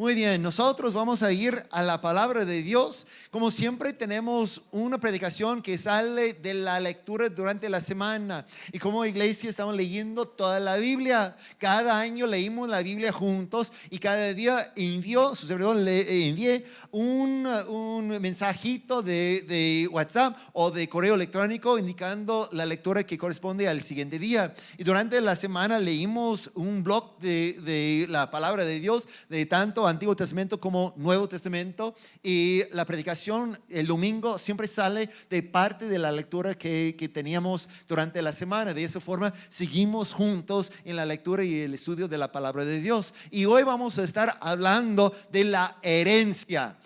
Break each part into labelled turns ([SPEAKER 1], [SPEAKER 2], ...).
[SPEAKER 1] Muy bien, nosotros vamos a ir a la palabra de Dios. Como siempre tenemos una predicación que sale de la lectura durante la semana. Y como iglesia estamos leyendo toda la Biblia. Cada año leímos la Biblia juntos y cada día su servidor le envié un mensajito de WhatsApp o de correo electrónico indicando la lectura que corresponde al siguiente día. Y durante la semana leímos un blog de la palabra de Dios, de tanto Antiguo Testamento como Nuevo Testamento, y la predicación el domingo siempre sale de parte de la lectura que teníamos durante la semana. De esa forma seguimos juntos en la lectura y el estudio de la palabra de Dios. Y hoy vamos a estar hablando de la herencia,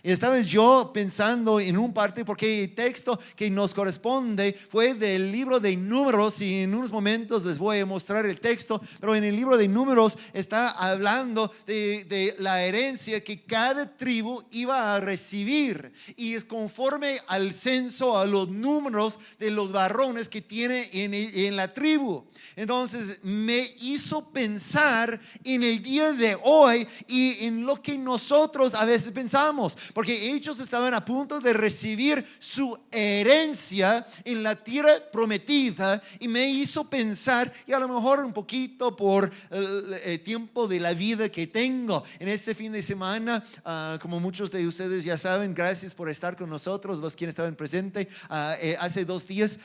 [SPEAKER 1] Y estaba yo pensando en un parte, porque el texto que nos corresponde fue del libro de Números, y en unos momentos les voy a mostrar el texto, pero en el libro de Números está hablando de la herencia que cada tribu iba a recibir, y es conforme al censo, a los números de los varones que tiene en la tribu. Entonces me hizo pensar en el día de hoy y en lo que nosotros a veces pensamos, porque ellos estaban a punto de recibir su herencia en la tierra prometida, y me hizo pensar, y a lo mejor un poquito por el tiempo de la vida que tengo en este fin de semana, como muchos de ustedes ya saben, gracias por estar con nosotros, los quienes estaban presentes. Hace 2 días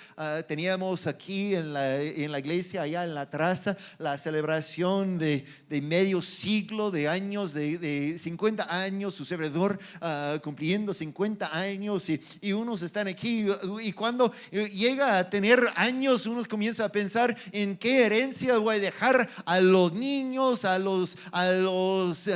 [SPEAKER 1] teníamos aquí en la iglesia, allá en la terraza, la celebración de medio siglo de años, de 50 años, su servidor cumpliendo 50 años, y unos están aquí, y cuando llega a tener años, unos comienza a pensar en qué herencia voy a dejar a los niños, a los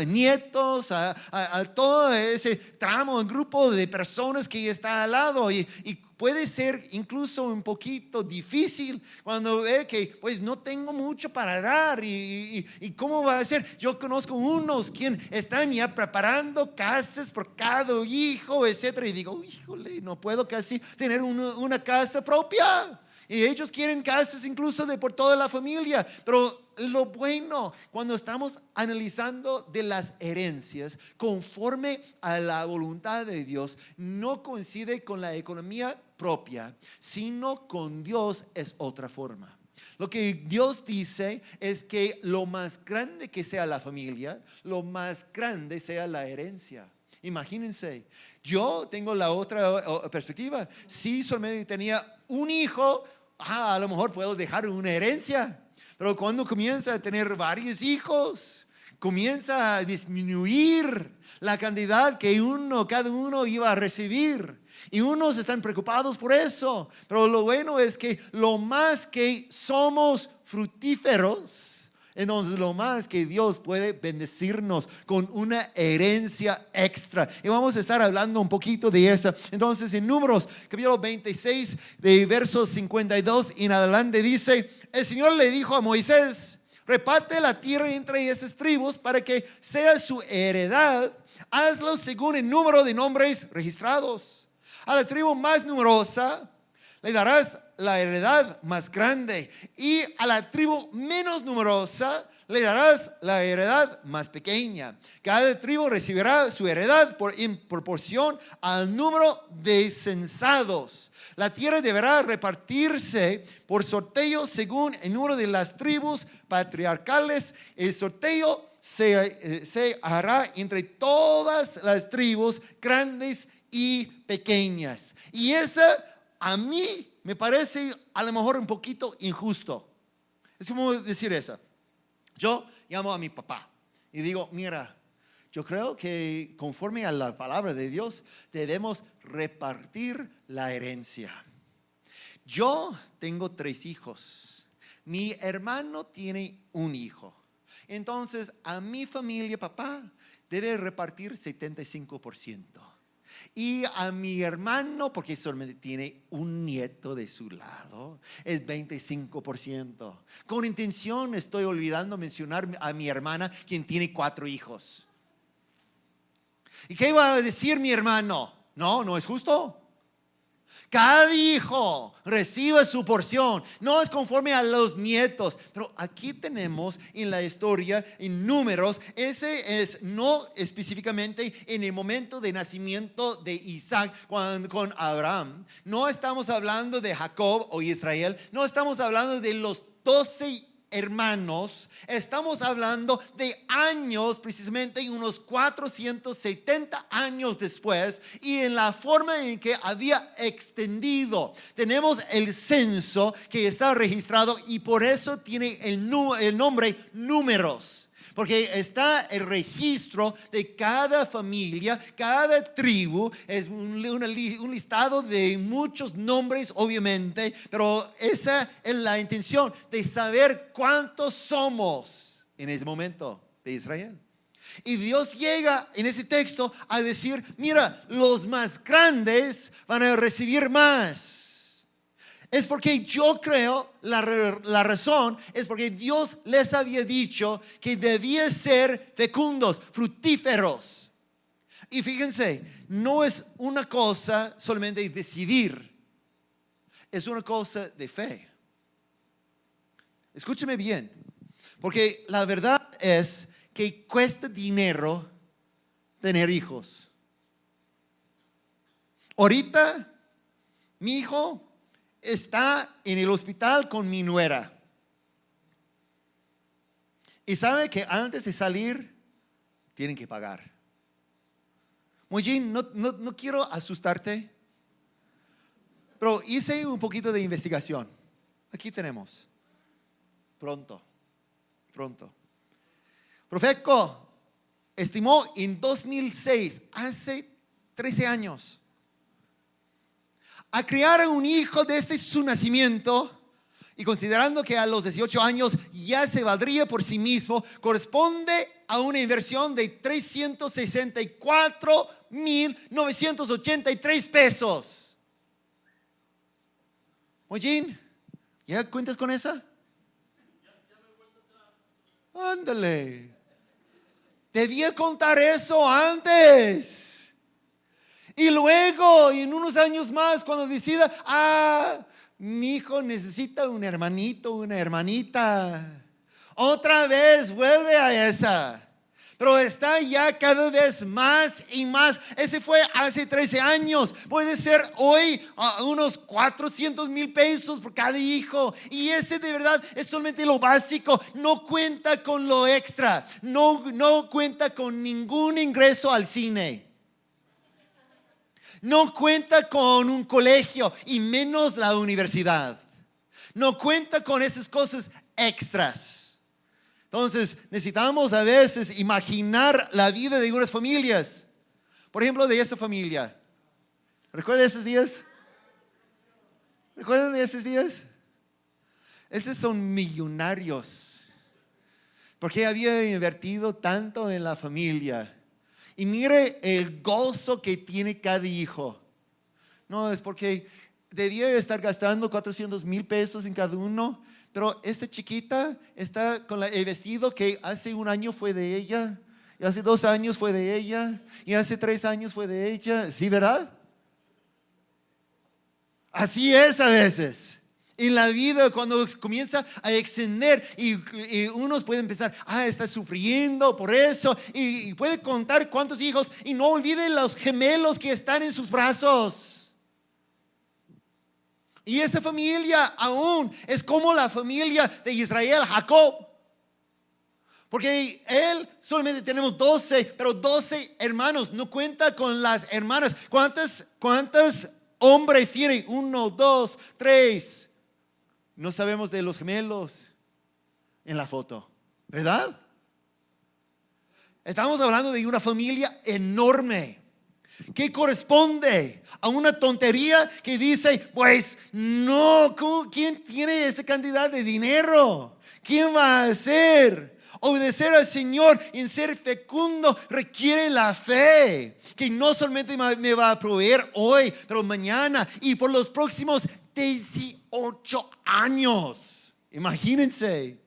[SPEAKER 1] nietos, a todo ese tramo, un grupo de personas que está al lado, y puede ser incluso un poquito difícil cuando ve que pues no tengo mucho para dar, y cómo va a ser. Yo conozco unos quien están ya preparando casas por cada hijo, etcétera, y digo, híjole, no puedo casi tener una casa propia, y ellos quieren casas incluso por toda la familia. Pero lo bueno cuando estamos analizando de las herencias conforme a la voluntad de Dios, no coincide con la economía propia, sino con Dios es otra forma. Lo que Dios dice es que lo más grande que sea la familia, lo más grande sea la herencia. Imagínense, yo tengo la otra perspectiva. Si solamente tenía un hijo, a lo mejor puedo dejar una herencia. Pero cuando comienza a tener varios hijos, comienza a disminuir la cantidad que cada uno iba a recibir. Y unos están preocupados por eso. Pero lo bueno es que lo más que somos fructíferos, entonces lo más que Dios puede bendecirnos con una herencia extra. Y vamos a estar hablando un poquito de eso. Entonces en Números capítulo 26 de versos 52 en adelante dice: el Señor le dijo a Moisés: reparte la tierra entre estas tribus para que sea su heredad. Hazlo según el número de nombres registrados. A la tribu más numerosa le darás la heredad más grande, y a la tribu menos numerosa le darás la heredad más pequeña. Cada tribu recibirá su heredad en proporción al número de censados. La tierra deberá repartirse por sorteo según el número de las tribus patriarcales. El sorteo se hará entre todas las tribus, grandes y pequeñas. Y esa a mí me parece a lo mejor un poquito injusto. Es como decir eso. Yo llamo a mi papá y digo: mira, yo creo que conforme a la palabra de Dios debemos repartir la herencia. Yo tengo 3 hijos. Mi hermano tiene un hijo. Entonces a mi familia, papá debe repartir 75%. Y a mi hermano, porque solamente tiene un nieto de su lado, es 25%. Con intención estoy olvidando mencionar a mi hermana, quien tiene 4 hijos. ¿Y qué va a decir mi hermano? No es justo. Cada hijo recibe su porción, no es conforme a los nietos. Pero aquí tenemos en la historia, en Números, ese es no específicamente en el momento de nacimiento de Isaac con Abraham. No estamos hablando de Jacob o Israel, no estamos hablando de los 12 hermanos, estamos hablando de años, precisamente unos 470 años después, y en la forma en que había extendido. Tenemos el censo que está registrado y por eso tiene el nombre Números. Porque está el registro de cada familia, cada tribu. Es un listado de muchos nombres, obviamente, pero esa es la intención de saber cuántos somos en ese momento de Israel. Y Dios llega en ese texto a decir, mira, los más grandes van a recibir más. Es porque yo creo, la razón es porque Dios les había dicho que debían ser fecundos, fructíferos. Y fíjense, no es una cosa solamente de decidir, es una cosa de fe. Escúcheme bien, porque la verdad es que cuesta dinero tener hijos. Ahorita, mi hijo está en el hospital con mi nuera. Y sabe que antes de salir tienen que pagar. Mollín, no quiero asustarte, pero hice un poquito de investigación. Aquí tenemos. Pronto. Profeco estimó en 2006, hace 13 años, a criar un hijo desde su nacimiento, y considerando que a los 18 años ya se valdría por sí mismo, corresponde a una inversión de 364,983 pesos. Mollín, ¿ya cuentas con esa? Ándale. Debía contar eso antes. Y luego, en unos años más, cuando decida, mi hijo necesita un hermanito, una hermanita, otra vez vuelve a esa. Pero está ya cada vez más y más. Ese fue hace 13 años. Puede ser hoy unos 400,000 pesos por cada hijo. Y ese de verdad es solamente lo básico. No cuenta con lo extra. No cuenta con ningún ingreso al cine. No cuenta con un colegio y menos la universidad. No cuenta con esas cosas extras. Entonces necesitamos a veces imaginar la vida de algunas familias. Por ejemplo, de esta familia. ¿Recuerdan esos días? ¿Recuerdan de esos días? Esos son millonarios. Porque había invertido tanto en la familia. Y mire el gozo que tiene cada hijo. No, es porque debía estar gastando 400,000 pesos en cada uno. Pero esta chiquita está con el vestido que hace un año fue de ella. Y hace 2 años fue de ella. Y hace 3 años fue de ella. ¿Sí, verdad? Así es a veces. En la vida, cuando comienza a extender y unos pueden pensar, está sufriendo por eso, y puede contar cuántos hijos, y no olviden los gemelos que están en sus brazos. Y esa familia aún es como la familia de Israel, Jacob. Porque él solamente tenemos 12, pero 12 hermanos, no cuenta con las hermanas. ¿Cuántos hombres tiene? 1, 2, 3. No sabemos de los gemelos en la foto, ¿verdad? Estamos hablando de una familia enorme que corresponde a una tontería que dice, pues no, ¿quién tiene esa cantidad de dinero? ¿Quién va a hacer? Obedecer al Señor en ser fecundo requiere la fe, que no solamente me va a proveer hoy, pero mañana y por los próximos 18 años. Imagínense,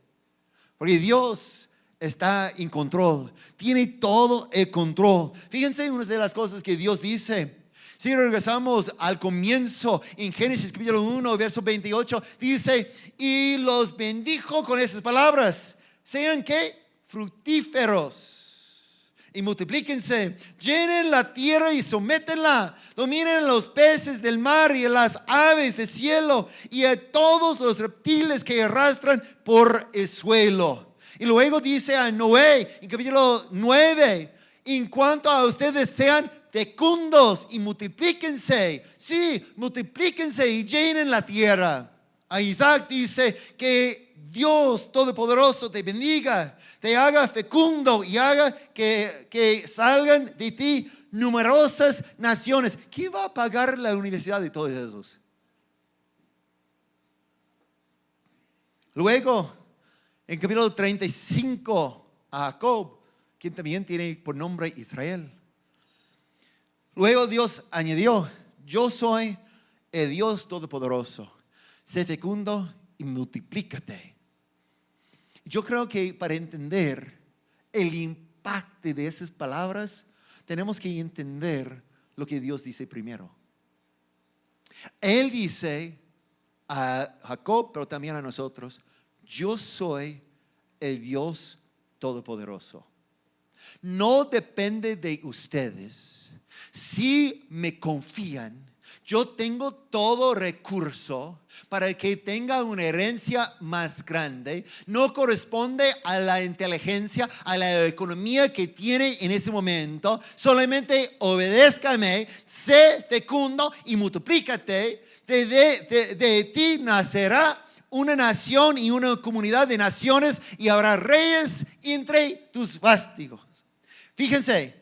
[SPEAKER 1] porque Dios está en control, tiene todo el control. Fíjense, una de las cosas que Dios dice: Si regresamos al comienzo en Génesis capítulo 1, verso 28, dice, y los bendijo con esas palabras. Sean ¿qué? Fructíferos. Y multiplíquense, llenen la tierra y sométenla, dominen los peces del mar y a las aves del cielo y a todos los reptiles que arrastran por el suelo. Y luego dice a Noé en capítulo 9, en cuanto a ustedes sean fecundos y multiplíquense, sí, multiplíquense y llenen la tierra. A Isaac dice que Dios Todopoderoso te bendiga, te haga fecundo y haga que salgan de ti numerosas naciones. ¿Quién va a pagar la universidad de todos esos? Luego, en capítulo 35, a Jacob, quien también tiene por nombre Israel. Luego Dios añadió, yo soy el Dios Todopoderoso. Sé fecundo y multiplícate. Yo creo que para entender el impacto de esas palabras, tenemos que entender lo que Dios dice primero. Él dice a Jacob, pero también a nosotros, yo soy el Dios Todopoderoso. No depende de ustedes. Si me confían, yo tengo todo recurso para que tenga una herencia más grande. No corresponde a la inteligencia, a la economía que tiene en ese momento. Solamente obedézcame, sé fecundo y multiplícate. De ti nacerá una nación y una comunidad de naciones y habrá reyes entre tus vástagos. Fíjense,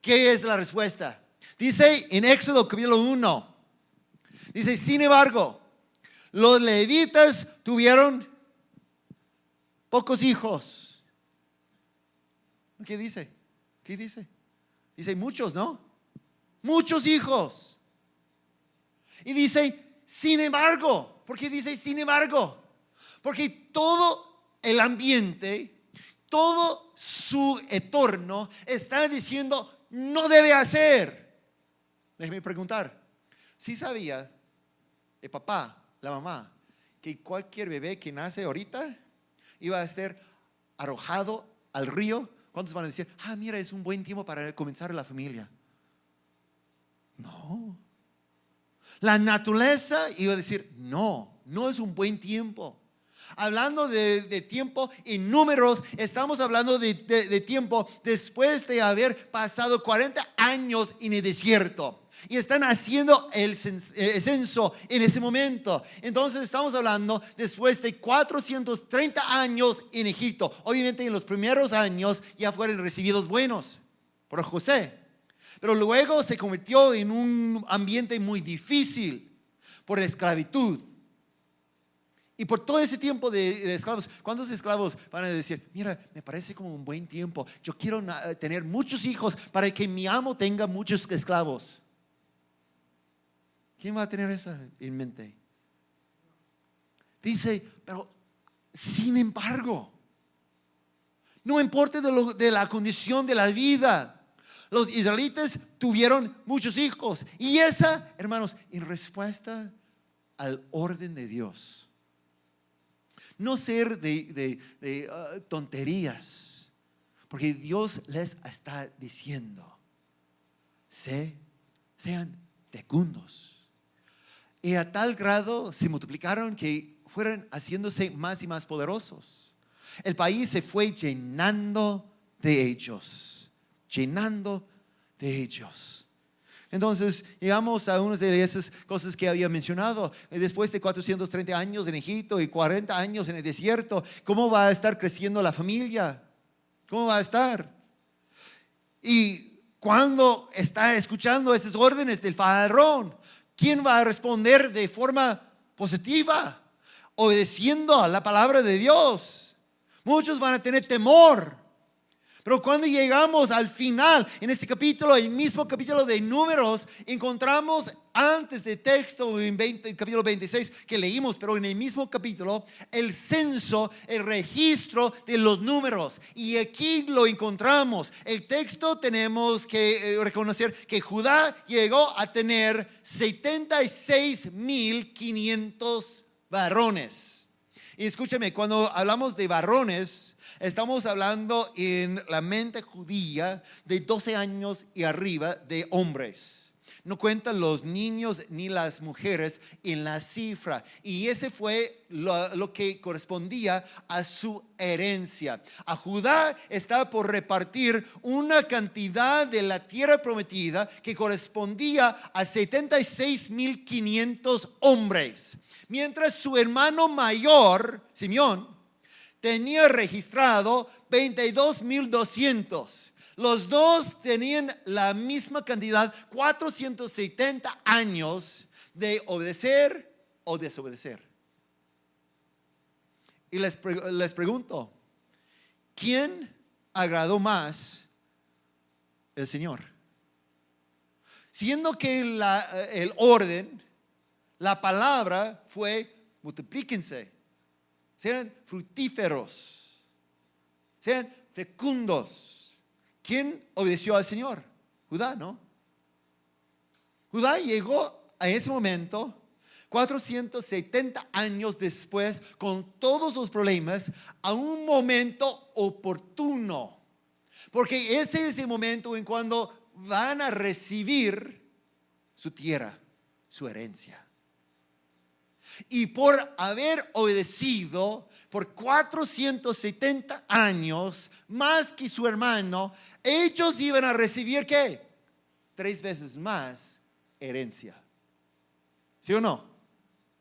[SPEAKER 1] ¿qué es la respuesta? Dice en Éxodo capítulo 1. Dice, sin embargo, los levitas tuvieron pocos hijos. ¿Qué dice? ¿Qué dice? Dice muchos, ¿no? Muchos hijos. Y dice, sin embargo. ¿Por qué dice sin embargo? Porque todo el ambiente, todo su entorno está diciendo, no debe hacer. Déjeme preguntar, ¿sí sabía el papá, la mamá, que cualquier bebé que nace ahorita iba a ser arrojado al río? ¿Cuántos van a decir, mira, es un buen tiempo para comenzar la familia? No. La naturaleza iba a decir, no es un buen tiempo. Hablando de tiempo en números, estamos hablando de tiempo después de haber pasado 40 años en el desierto. Y están haciendo el censo en ese momento. Entonces estamos hablando después de 430 años en Egipto. Obviamente en los primeros años ya fueron recibidos buenos por José. Pero luego se convirtió en un ambiente muy difícil por esclavitud. Y por todo ese tiempo de esclavos, ¿cuántos esclavos van a decir, mira, me parece como un buen tiempo, yo quiero tener muchos hijos para que mi amo tenga muchos esclavos? ¿Quién va a tener eso en mente? Dice, pero sin embargo, no importa de la condición de la vida, los israelitas tuvieron muchos hijos. Y esa, hermanos, en respuesta al orden de Dios. No ser de tonterías, porque Dios les está diciendo, sean fecundos. Y a tal grado se multiplicaron que fueron haciéndose más y más poderosos. El país se fue llenando de ellos. Entonces llegamos a una de esas cosas que había mencionado. Después de 430 años en Egipto y 40 años en el desierto, ¿cómo va a estar creciendo la familia? ¿Cómo va a estar? Y cuando está escuchando esas órdenes del faraón, ¿quién va a responder de forma positiva? Obedeciendo a la palabra de Dios. Muchos van a tener temor. Pero cuando llegamos al final, en este capítulo, el mismo capítulo de Números, encontramos antes de texto, en capítulo 26 que leímos, pero en el mismo capítulo, el censo, el registro de los números. Y aquí lo encontramos. El texto tenemos que reconocer que Judá llegó a tener 76,500 varones. Y escúchame, cuando hablamos de varones, estamos hablando en la mente judía de 12 años y arriba de hombres. No cuentan los niños ni las mujeres en la cifra. Y ese fue lo que correspondía a su herencia. A Judá está por repartir una cantidad de la tierra prometida que correspondía a 76,500 hombres. Mientras su hermano mayor, Simeón, tenía registrado 22,200. Los dos tenían la misma cantidad, 470 años de obedecer o desobedecer. Y les pregunto, ¿quién agradó más el Señor? Siendo que el orden, la palabra fue multiplíquense, sean fructíferos, sean fecundos. ¿Quién obedeció al Señor? Judá, ¿no? Judá llegó a ese momento 470 años después, con todos los problemas, a un momento oportuno. Porque ese es el momento en cuando van a recibir su tierra, su herencia. Y por haber obedecido por 470 años más que su hermano, ellos iban a recibir ¿qué? 3 veces más herencia. ¿Sí o no?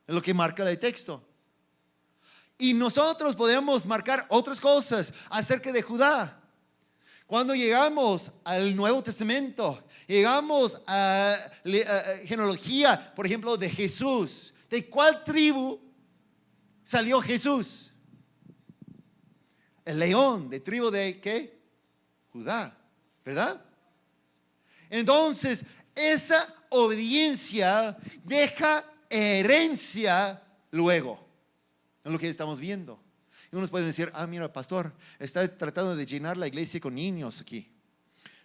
[SPEAKER 1] Es lo que marca el texto. Y nosotros podemos marcar otras cosas acerca de Judá. Cuando llegamos al Nuevo Testamento, llegamos a genealogía, por ejemplo, de Jesús. ¿De cuál tribu salió Jesús? El león, de tribu de ¿qué? Judá, ¿verdad? Entonces, esa obediencia deja herencia luego. Es lo que estamos viendo. Y unos pueden decir, mira, pastor, está tratando de llenar la iglesia con niños aquí.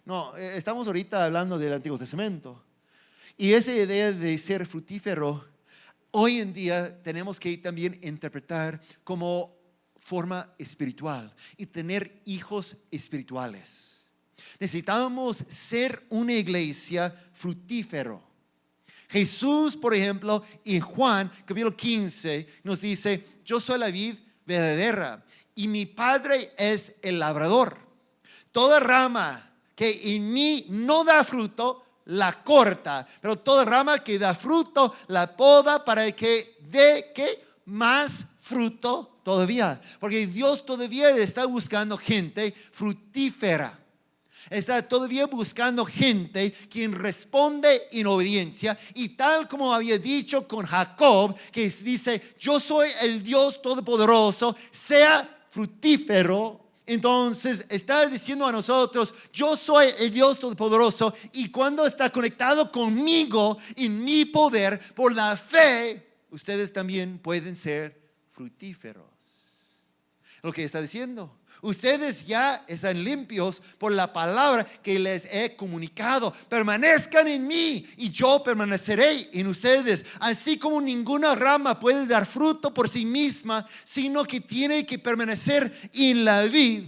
[SPEAKER 1] No, estamos ahorita hablando del Antiguo Testamento. Y esa idea de ser fructífero, hoy en día tenemos que también interpretar como forma espiritual y tener hijos espirituales. Necesitamos ser una iglesia fructífero. Jesús, por ejemplo, en Juan capítulo 15 nos dice, yo soy la vid verdadera y mi Padre es el labrador. Toda rama que en mí no da fruto, la corta, pero toda rama que da fruto la poda para que dé ¿qué? Más fruto todavía, porque Dios todavía está buscando gente fructífera. Está todavía buscando gente quien responde en obediencia, y tal como había dicho con Jacob, que dice, yo soy el Dios todopoderoso, sea fructífero. Entonces está diciendo a nosotros, yo soy el Dios todopoderoso, y cuando está conectado conmigo en mi poder por la fe, ustedes también pueden ser fructíferos. Lo que está diciendo, ustedes ya están limpios por la palabra que les he comunicado. Permanezcan en mí y yo permaneceré en ustedes. Así como ninguna rama puede dar fruto por sí misma, sino que tiene que permanecer en la vid,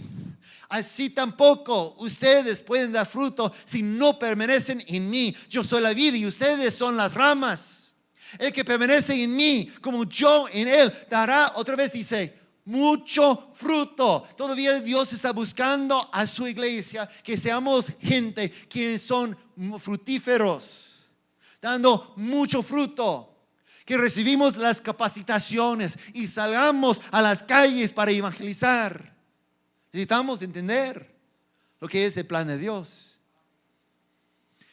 [SPEAKER 1] así tampoco ustedes pueden dar fruto si no permanecen en mí. Yo soy la vid y ustedes son las ramas. El que permanece en mí, como yo en él, dará, otra vez dice, mucho fruto. Todavía Dios está buscando a su iglesia que seamos gente que son fructíferos, dando mucho fruto, que recibimos las capacitaciones y salgamos a las calles para evangelizar. Necesitamos entender lo que es el plan de Dios.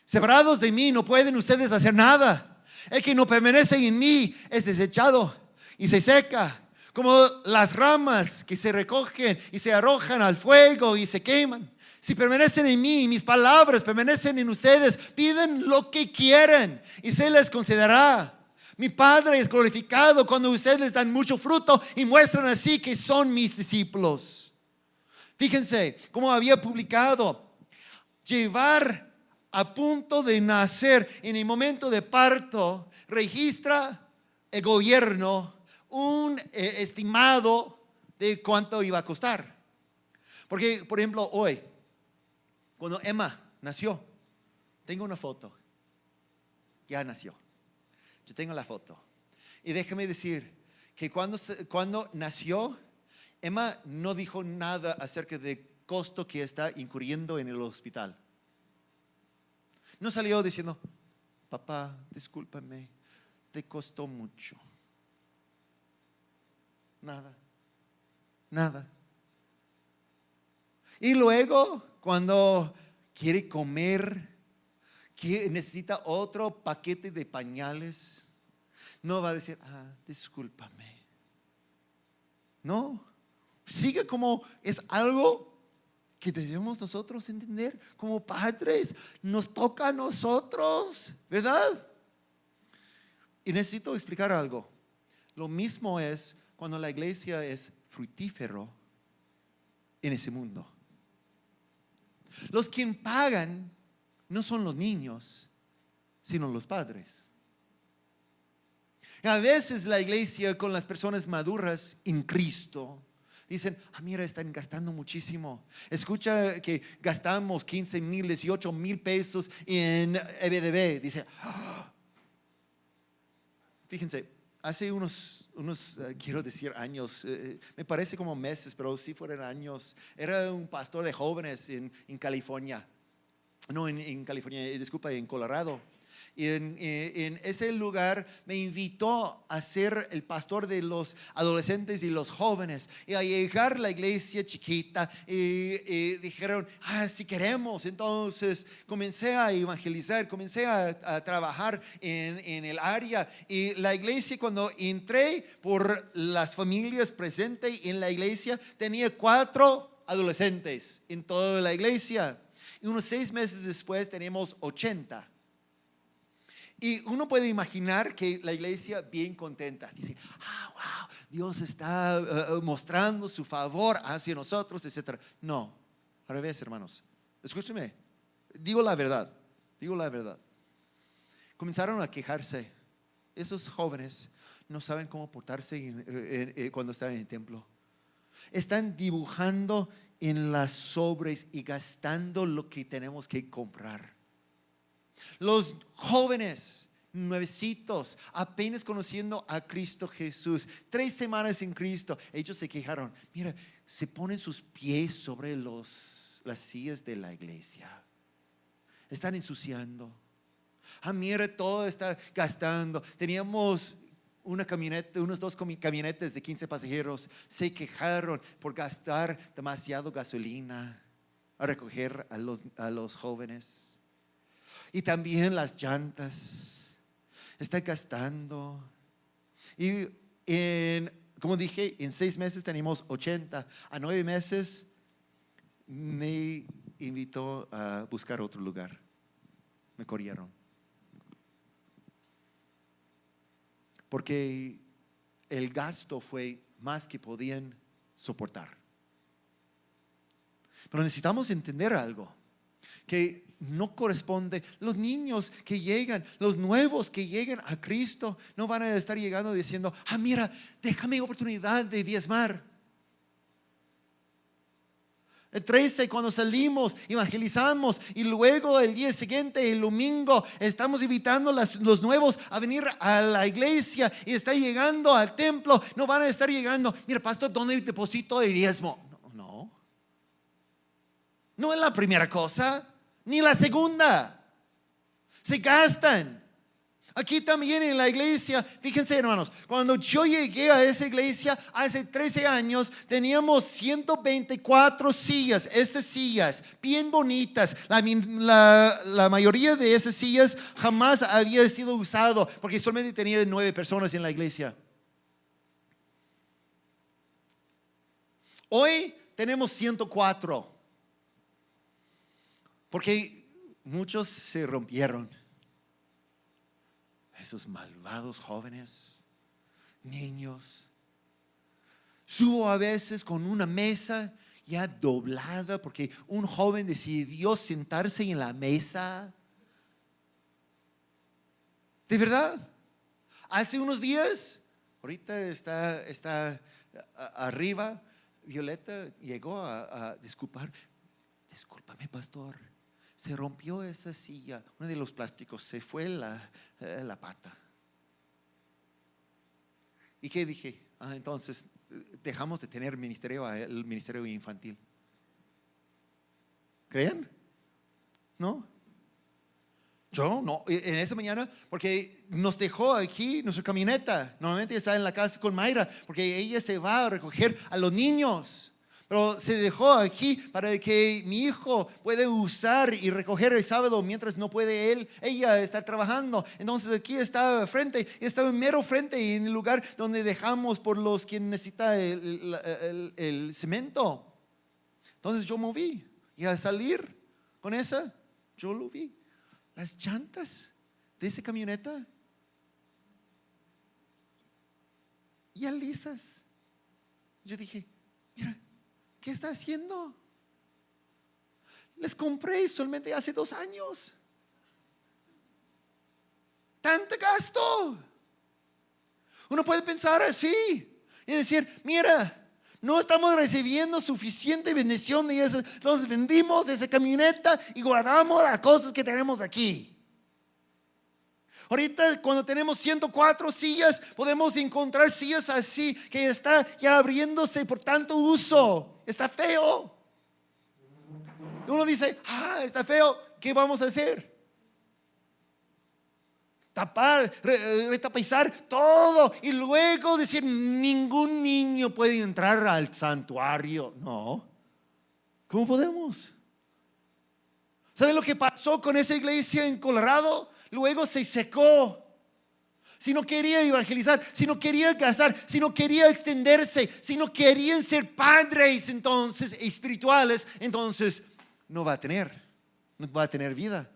[SPEAKER 1] Separados de mí no pueden ustedes hacer nada. El que no permanece en mí es desechado y se seca, como las ramas que se recogen y se arrojan al fuego y se queman. Si permanecen en mí y mis palabras permanecen en ustedes, piden lo que quieran y se les concederá. Mi Padre es glorificado cuando ustedes dan mucho fruto y muestran así que son mis discípulos. Fíjense cómo había publicado: llevar a punto de nacer en el momento de parto, registra el gobierno un estimado de cuánto iba a costar. Porque, por ejemplo, hoy, cuando Emma nació, tengo una foto. Ya nació. Yo tengo la foto. Y déjame decir que cuando nació, Emma no dijo nada acerca del costo que está incurriendo en el hospital. No salió diciendo: papá, discúlpame, te costó mucho. Nada. Y luego, cuando quiere comer, que necesita otro paquete de pañales, no va a decir: discúlpame. No, sigue como es algo que debemos nosotros entender como padres. Nos toca a nosotros, ¿verdad? Y necesito explicar algo. Lo mismo es cuando la iglesia es fructífero en ese mundo. Los que pagan no son los niños, sino los padres. A veces la iglesia con las personas maduras en Cristo dicen: mira, están gastando muchísimo. Escucha que gastamos 15,000, 18,000 pesos en EBDB. Dice: fíjense, hace unos quiero decir años, me parece como meses, pero si fueran años, era un pastor de jóvenes en California. No, en California, disculpa, en Colorado. Y en ese lugar me invitó a ser el pastor de los adolescentes y los jóvenes. Y a llegar a la iglesia chiquita, dijeron: si queremos. Entonces comencé a evangelizar, comencé a trabajar en el área. Y la iglesia, cuando entré por las familias presentes en la iglesia, tenía 4 adolescentes en toda la iglesia. Y unos 6 meses después tenemos 80. Y uno puede imaginar que la iglesia bien contenta. Dice: wow, Dios está mostrando su favor hacia nosotros, etc. No, al revés, hermanos. Escúcheme, digo la verdad. Comenzaron a quejarse. Esos jóvenes no saben cómo portarse cuando están en el templo. Están dibujando en las sobres y gastando lo que tenemos que comprar. Los jóvenes nuevecitos, apenas conociendo a Cristo Jesús, 3 semanas en Cristo, ellos se quejaron: mira, se ponen sus pies sobre las sillas de la iglesia, están ensuciando. Mira, todo está gastando. Teníamos una camioneta, unos 2 camionetas de 15 pasajeros. Se quejaron por gastar demasiado gasolina a recoger a los jóvenes. Y también las llantas está gastando. Y como dije, en 6 meses tenemos 80. A 9 meses me invitó a buscar otro lugar. Me corrieron. Porque el gasto fue más que podían soportar. Pero necesitamos entender algo, que no corresponde. Los niños que llegan, los nuevos que llegan a Cristo, no van a estar llegando diciendo: mira, déjame oportunidad de diezmar. El 13, cuando salimos, evangelizamos, y luego el día siguiente, el domingo, estamos invitando a los nuevos a venir a la iglesia y está llegando al templo. No van a estar llegando: mira, pastor, ¿dónde deposito el diezmo? No es la primera cosa, ni la segunda. Se gastan. Aquí también en la iglesia, fíjense, hermanos, cuando yo llegué a esa iglesia hace 13 años, teníamos 124 sillas. Estas sillas bien bonitas. La mayoría de esas sillas jamás había sido usado, porque solamente tenía 9 personas en la iglesia. Hoy tenemos 104. Porque muchos se rompieron. Esos malvados jóvenes, niños. Subo a veces con una mesa ya doblada porque un joven decidió sentarse en la mesa. De verdad. Hace unos días, ahorita está arriba, Violeta llegó a disculpar. Discúlpame, pastor, se rompió esa silla, uno de los plásticos, se fue la pata. ¿Y qué dije? Entonces dejamos de tener el ministerio infantil. ¿Creen? ¿No? Yo no, en esa mañana, porque nos dejó aquí nuestra camioneta. Normalmente está en la casa con Mayra, porque ella se va a recoger a los niños. Pero se dejó aquí para que mi hijo pueda usar y recoger el sábado mientras no puede ella estar trabajando. Entonces aquí estaba mero frente, en el lugar donde dejamos por los que necesita el cemento. Entonces yo moví y al salir con esa, yo lo vi. Las llantas de esa camioneta ya lisas. Yo dije, mira, ¿qué está haciendo? Les compré solamente hace 2 años. Tanto gasto. Uno puede pensar así y decir, mira, no estamos recibiendo suficiente bendición de eso. Entonces vendimos esa camioneta y guardamos las cosas que tenemos aquí. Ahorita cuando tenemos 104 sillas, podemos encontrar sillas así que está ya abriéndose por tanto uso. Está feo. Uno dice, está feo, ¿qué vamos a hacer? Tapar, retapizar todo y luego decir ningún niño puede entrar al santuario. No. ¿Cómo podemos? ¿Saben lo que pasó con esa iglesia en Colorado? Luego se secó. Si no quería evangelizar, si no quería gastar, si no quería extenderse, si no querían ser padres entonces espirituales, entonces no va a tener vida.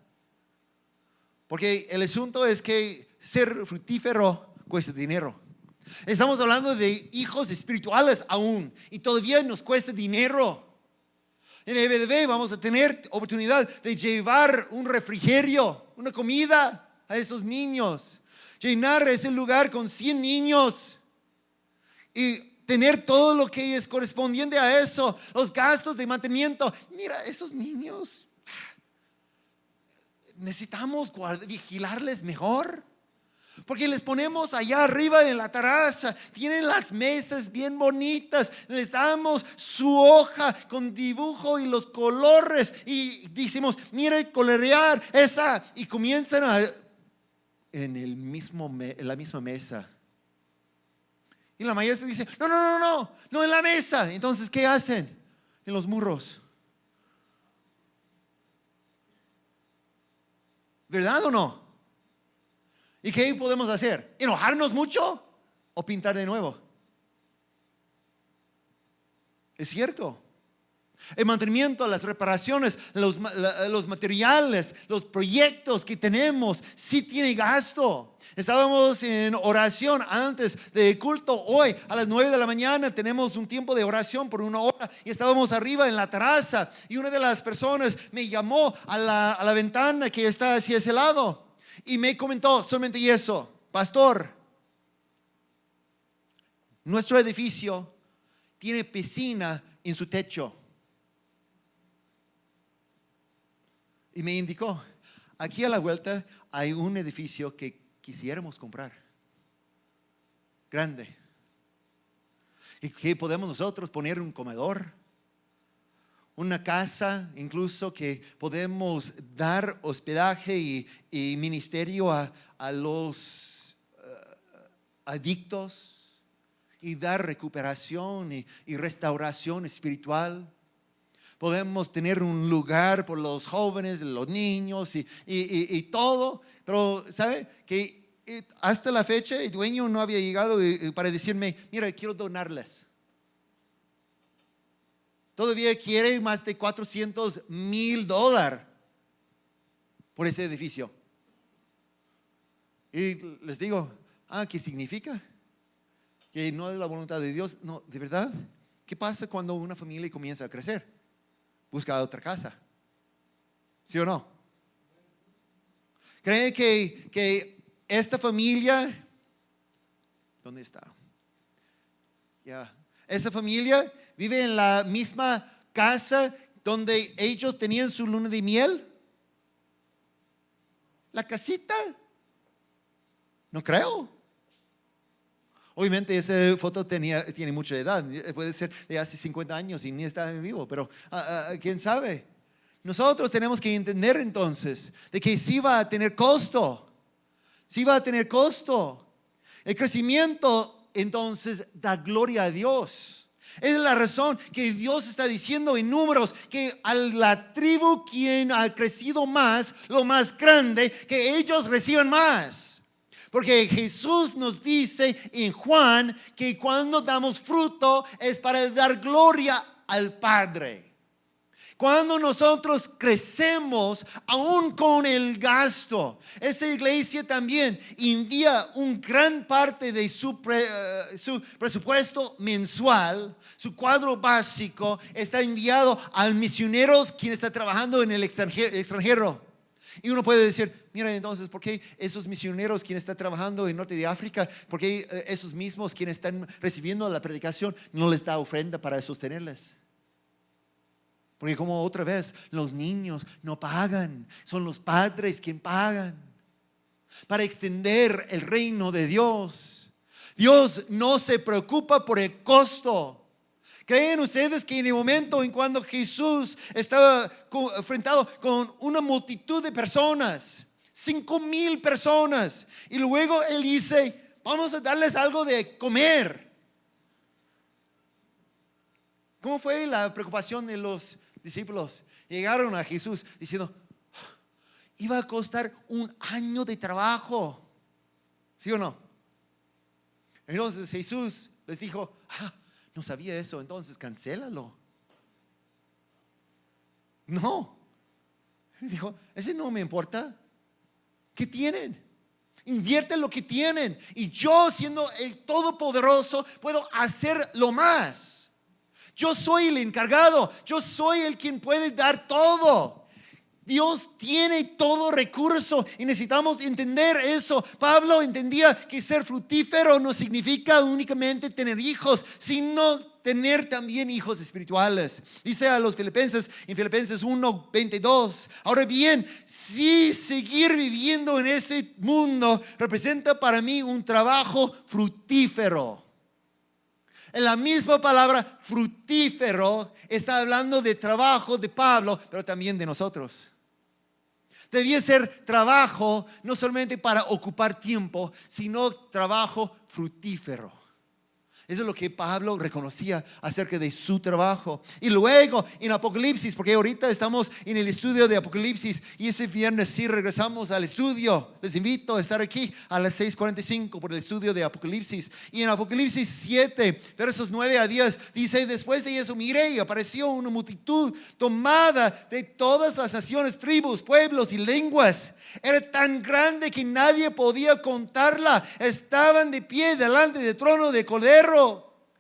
[SPEAKER 1] Porque el asunto es que ser fructífero cuesta dinero. Estamos hablando de hijos espirituales aún y todavía nos cuesta dinero. En EBDB vamos a tener oportunidad de llevar un refrigerio, una comida a esos niños. Llenar ese lugar con 100 niños y tener todo lo que es correspondiente a eso, los gastos de mantenimiento. Mira, esos niños necesitamos vigilarles mejor, porque les ponemos allá arriba en la terraza, tienen las mesas bien bonitas, les damos su hoja con dibujo y los colores y decimos, mira, colorear esa, y comienzan en la misma mesa. Y la maestra dice, no en la mesa. Entonces, ¿qué hacen? En los muros. ¿Verdad o no? ¿Y qué podemos hacer? ¿Enojarnos mucho o pintar de nuevo? Es cierto. El mantenimiento, las reparaciones, los materiales, los proyectos que tenemos, sí tiene gasto. Estábamos en oración antes del culto. Hoy a las 9 de la mañana tenemos un tiempo de oración por 1 hora y estábamos arriba en la terraza y una de las personas me llamó a la ventana que está hacia ese lado y me comentó solamente eso: pastor, nuestro edificio tiene piscina en su techo. Y me indicó, aquí a la vuelta hay un edificio que quisiéramos comprar, grande, y que podemos nosotros poner un comedor, una casa, incluso que podemos dar hospedaje y ministerio a los adictos y dar recuperación y restauración espiritual. Podemos tener un lugar por los jóvenes, los niños y todo. Pero ¿sabe? Que hasta la fecha el dueño no había llegado para decirme, mira, quiero donarles. Todavía quiere más de $400,000. por ese edificio. Y les digo, ¿qué significa? Que no es la voluntad de Dios. No, de verdad. ¿Qué pasa cuando una familia comienza a crecer? Busca otra casa. ¿Sí o no? ¿Creen que esta familia, ¿dónde está? Esa familia vive en la misma casa donde ellos tenían su luna de miel? ¿La casita? No creo. Obviamente esa foto tiene mucha edad. Puede ser de hace 50 años y ni está vivo, pero quién sabe. Nosotros tenemos que entender entonces de que sí va a tener costo. Sí va a tener costo. El crecimiento entonces da gloria a Dios. Es la razón que Dios está diciendo en Números que a la tribu quien ha crecido más, lo más grande, que ellos reciban más. Porque Jesús nos dice en Juan que cuando damos fruto es para dar gloria al Padre. Cuando nosotros crecemos, aún con el gasto, esa iglesia también envía un gran parte de su presupuesto mensual, su cuadro básico está enviado a misioneros quien está trabajando en el extranjero. Y uno puede decir, mira, entonces, ¿por qué esos misioneros quienes están trabajando en norte de África, por qué esos mismos quienes están recibiendo la predicación no les da ofrenda para sostenerles? Porque como otra vez, los niños no pagan, son los padres quienes pagan para extender el reino de Dios. Dios no se preocupa por el costo. ¿Creen ustedes que en el momento en cuando Jesús estaba enfrentado con una multitud de personas, 5,000 personas, y luego Él dice, vamos a darles algo de comer? ¿Cómo fue la preocupación de los discípulos? Llegaron a Jesús diciendo, iba a costar 1 año de trabajo. ¿Sí o no? Entonces Jesús les dijo, no sabía eso, entonces cancélalo. No. Dijo, ese no me importa. ¿Qué tienen? Invierte lo que tienen. Y yo, siendo el Todopoderoso, puedo hacer lo más. Yo soy el encargado. Yo soy el quien puede dar todo. Dios tiene todo recurso y necesitamos entender eso. Pablo entendía que ser fructífero no significa únicamente tener hijos, sino tener también hijos espirituales. Dice a los filipenses en Filipenses 1:22, ahora bien, si seguir viviendo en ese mundo representa para mí un trabajo fructífero. En la misma palabra fructífero está hablando de trabajo de Pablo, pero también de nosotros. Debía ser trabajo no solamente para ocupar tiempo, sino trabajo fructífero. Eso es lo que Pablo reconocía acerca de su trabajo. Y luego en Apocalipsis, porque ahorita estamos en el estudio de Apocalipsis y ese viernes sí regresamos al estudio. Les invito a estar aquí a las 6:45 por el estudio de Apocalipsis. Y en Apocalipsis 7, versos 9 a 10, dice, después de eso miré y apareció una multitud tomada de todas las naciones, tribus, pueblos y lenguas. Era tan grande que nadie podía contarla. Estaban de pie delante del trono de Cordero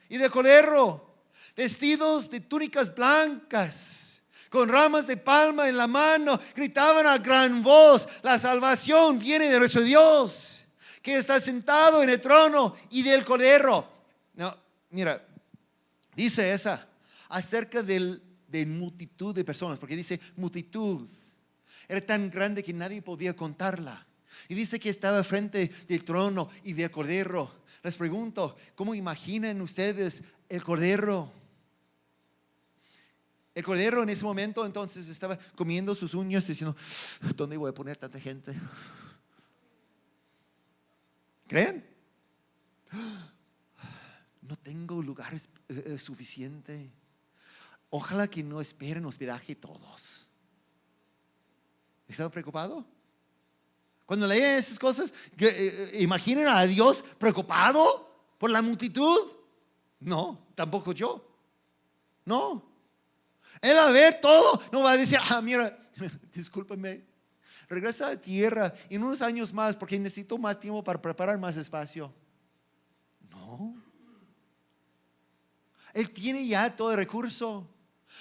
[SPEAKER 1] y de Cordero, vestidos de túnicas blancas, con ramas de palma en la mano, gritaban a gran voz, la salvación viene de nuestro Dios, que está sentado en el trono y del Cordero. No, mira, dice esa acerca de multitud de personas, porque dice multitud. Era tan grande que nadie podía contarla. Y dice que estaba frente del trono y del Cordero. Les pregunto, ¿cómo imaginan ustedes el Cordero? El Cordero en ese momento entonces estaba comiendo sus uñas diciendo, ¿dónde voy a poner tanta gente? ¿Creen? No tengo lugar suficiente. Ojalá que no esperen hospedaje todos. ¿Estaba preocupado? Cuando leía esas cosas, imaginen a Dios preocupado por la multitud. No, tampoco yo. No. Él a ver todo, no va a decir, mira, discúlpame, regresa a tierra en unos años más porque necesito más tiempo para preparar más espacio. No. Él tiene ya todo el recurso.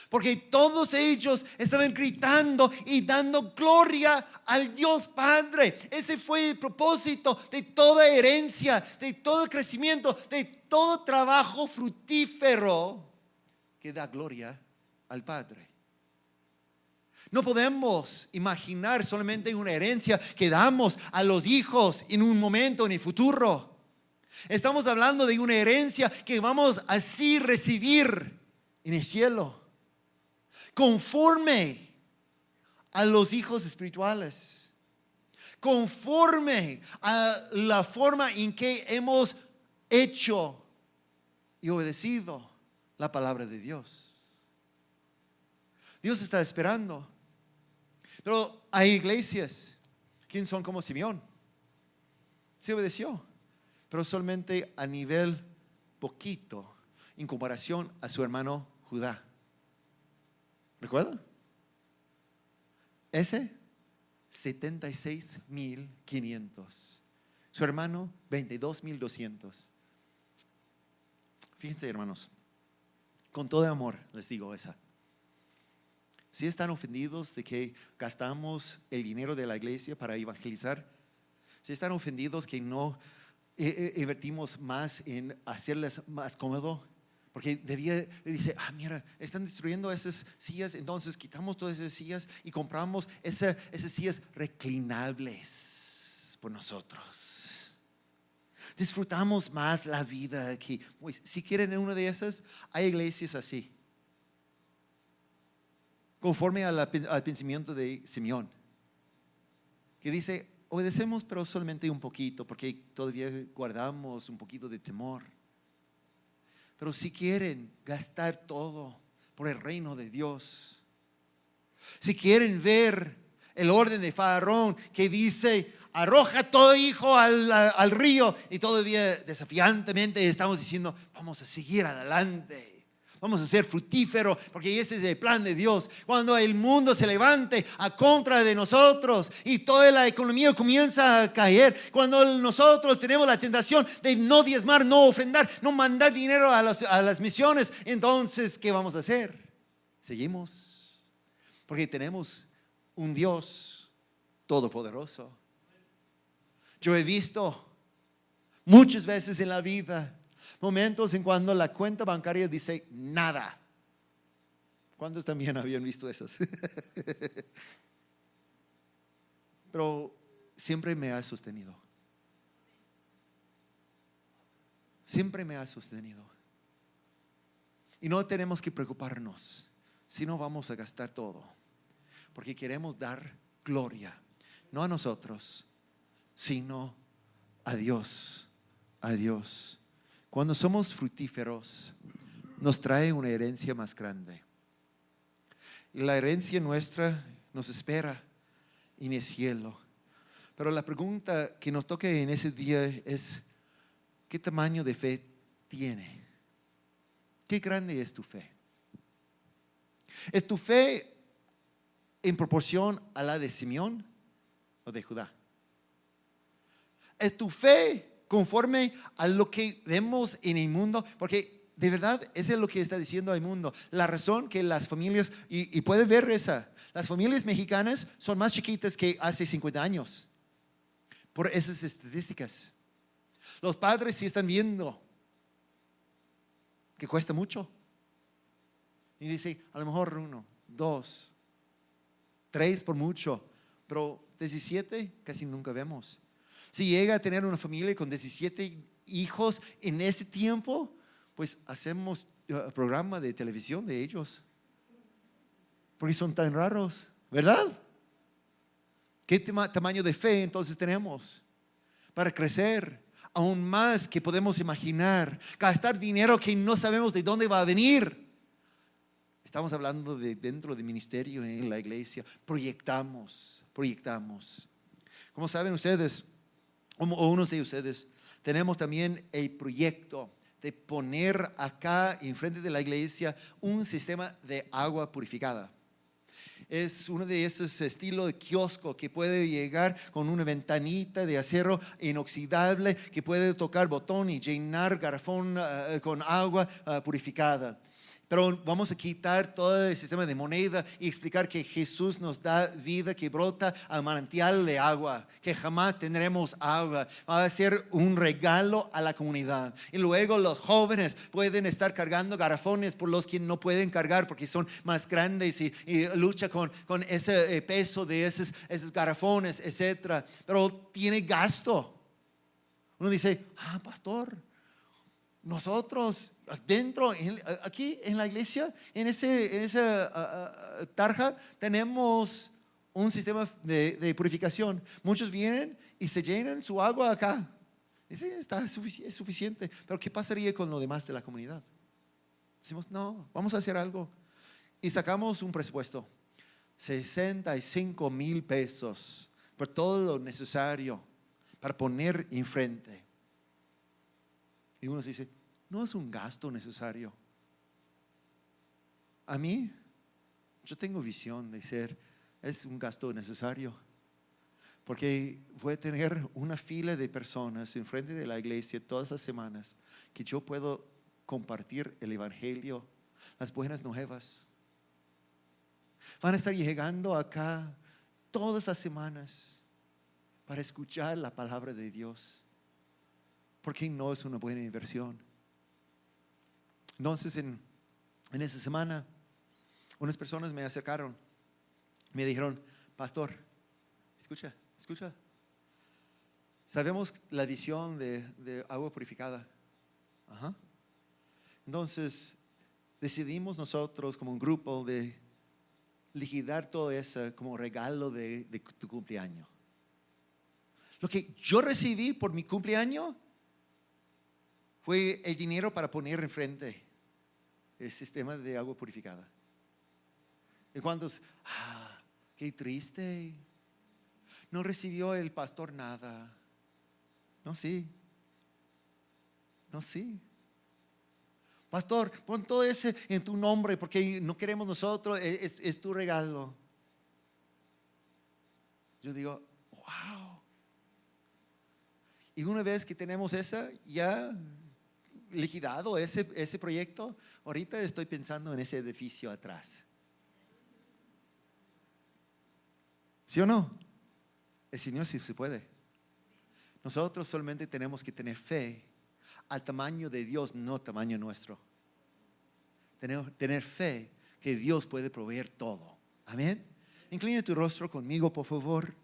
[SPEAKER 1] Porque todos ellos estaban gritando y dando gloria al Dios Padre. Ese fue el propósito de toda herencia, de todo crecimiento, de todo trabajo fructífero que da gloria al Padre. No podemos imaginar solamente una herencia que damos a los hijos en un momento en el futuro. Estamos hablando de una herencia que vamos así recibir en el cielo, conforme a los hijos espirituales, conforme a la forma en que hemos hecho y obedecido la palabra de Dios. Dios está esperando. Pero hay iglesias, ¿quién son como Simeón? Se obedeció, pero solamente a nivel poquito en comparación a su hermano Judá. ¿Recuerda? Ese 76,500. Su hermano 22,200. Fíjense, hermanos, con todo amor les digo esa. Si están ofendidos de que gastamos el dinero de la iglesia para evangelizar, si están ofendidos que no invertimos más en hacerles más cómodo, porque dice, mira, están destruyendo esas sillas, entonces quitamos todas esas sillas y compramos esas sillas reclinables por nosotros. Disfrutamos más la vida aquí. Pues, si quieren una de esas, hay iglesias así, conforme al pensamiento de Simeón, que dice, obedecemos pero solamente un poquito, porque todavía guardamos un poquito de temor. Pero si quieren gastar todo por el reino de Dios, si quieren ver el orden de Faraón que dice, arroja todo hijo al río, y todavía desafiantemente estamos diciendo, vamos a seguir adelante, vamos a ser fructíferos, porque ese es el plan de Dios. Cuando el mundo se levante a contra de nosotros y toda la economía comienza a caer, cuando nosotros tenemos la tentación de no diezmar, no ofrendar, no mandar dinero a las misiones, entonces, ¿qué vamos a hacer? Seguimos, porque tenemos un Dios todopoderoso. Yo he visto muchas veces en la vida momentos en cuando la cuenta bancaria dice nada. ¿Cuántos también habían visto esas? Pero siempre me ha sostenido. Siempre me ha sostenido. Y no tenemos que preocuparnos si no vamos a gastar todo, porque queremos dar gloria, no a nosotros, sino a Dios. A Dios. Cuando somos fructíferos, nos trae una herencia más grande. Y la herencia nuestra nos espera en el cielo. Pero la pregunta que nos toca en ese día es, ¿qué tamaño de fe tiene? ¿Qué grande es tu fe? ¿Es tu fe en proporción a la de Simeón o de Judá? ¿Es tu fe conforme a lo que vemos en el mundo? Porque de verdad eso es lo que está diciendo el mundo. La razón que las familias, y puede ver las familias mexicanas son más chiquitas que hace 50 años por esas estadísticas. Los padres sí están viendo que cuesta mucho, y dice, a lo mejor 1, 2, 3 por mucho, pero 17 casi nunca vemos. Si llega a tener una familia con 17 hijos en ese tiempo, pues hacemos programa de televisión de ellos, porque son tan raros, ¿verdad? ¿Qué tamaño de fe entonces tenemos para crecer aún más que podemos imaginar? Gastar dinero que no sabemos de dónde va a venir. Estamos hablando de dentro del ministerio en la iglesia. Proyectamos. Como saben ustedes, o unos de ustedes, tenemos también el proyecto de poner acá enfrente de la iglesia un sistema de agua purificada. es uno de esos estilos de kiosco que puede llegar con una ventanita de acero inoxidable que puede tocar botón y llenar garrafón con agua purificada. Pero vamos a quitar todo el sistema de moneda y explicar que Jesús nos da vida que brota al manantial de agua, que jamás tendremos agua. Va a ser un regalo a la comunidad. Y luego los jóvenes pueden estar cargando garrafones por los que no pueden cargar porque son más grandes y lucha con ese peso de esos garrafones, etc. Pero tiene gasto. Uno dice, pastor, nosotros dentro, aquí en la iglesia, en esa tarja, tenemos un sistema de purificación. Muchos vienen y se llenan su agua acá. Dice, es suficiente. Pero ¿qué pasaría con lo demás de la comunidad? Decimos, no, vamos a hacer algo. Y sacamos un presupuesto, 65,000 pesos por todo lo necesario para poner enfrente. Y uno dice, no es un gasto necesario. A mí, yo tengo visión de ser, es un gasto necesario. Porque voy a tener una fila de personas enfrente de la iglesia todas las semanas que yo puedo compartir el evangelio, las buenas nuevas. Van a estar llegando acá todas las semanas para escuchar la palabra de Dios. Porque no es una buena inversión. Entonces en esa semana unas personas me acercaron, me dijeron, pastor, escucha, sabemos la visión de agua purificada. Entonces decidimos nosotros como un grupo de liquidar todo eso como regalo de tu cumpleaños. Lo que yo recibí por mi cumpleaños fue el dinero para poner enfrente el sistema de agua purificada. ¿Y cuántos? Qué triste. No recibió el pastor nada. No, sí. Pastor, pon todo ese en tu nombre porque no queremos nosotros, es tu regalo. Yo digo, wow. Y una vez que tenemos esa, ya liquidado ese proyecto, ahorita estoy pensando en ese edificio atrás. ¿Sí o no? El Señor sí se puede. Nosotros solamente tenemos que tener fe al tamaño de Dios, no tamaño nuestro. Tener fe que Dios puede proveer todo. Amén. Inclina tu rostro conmigo, por favor.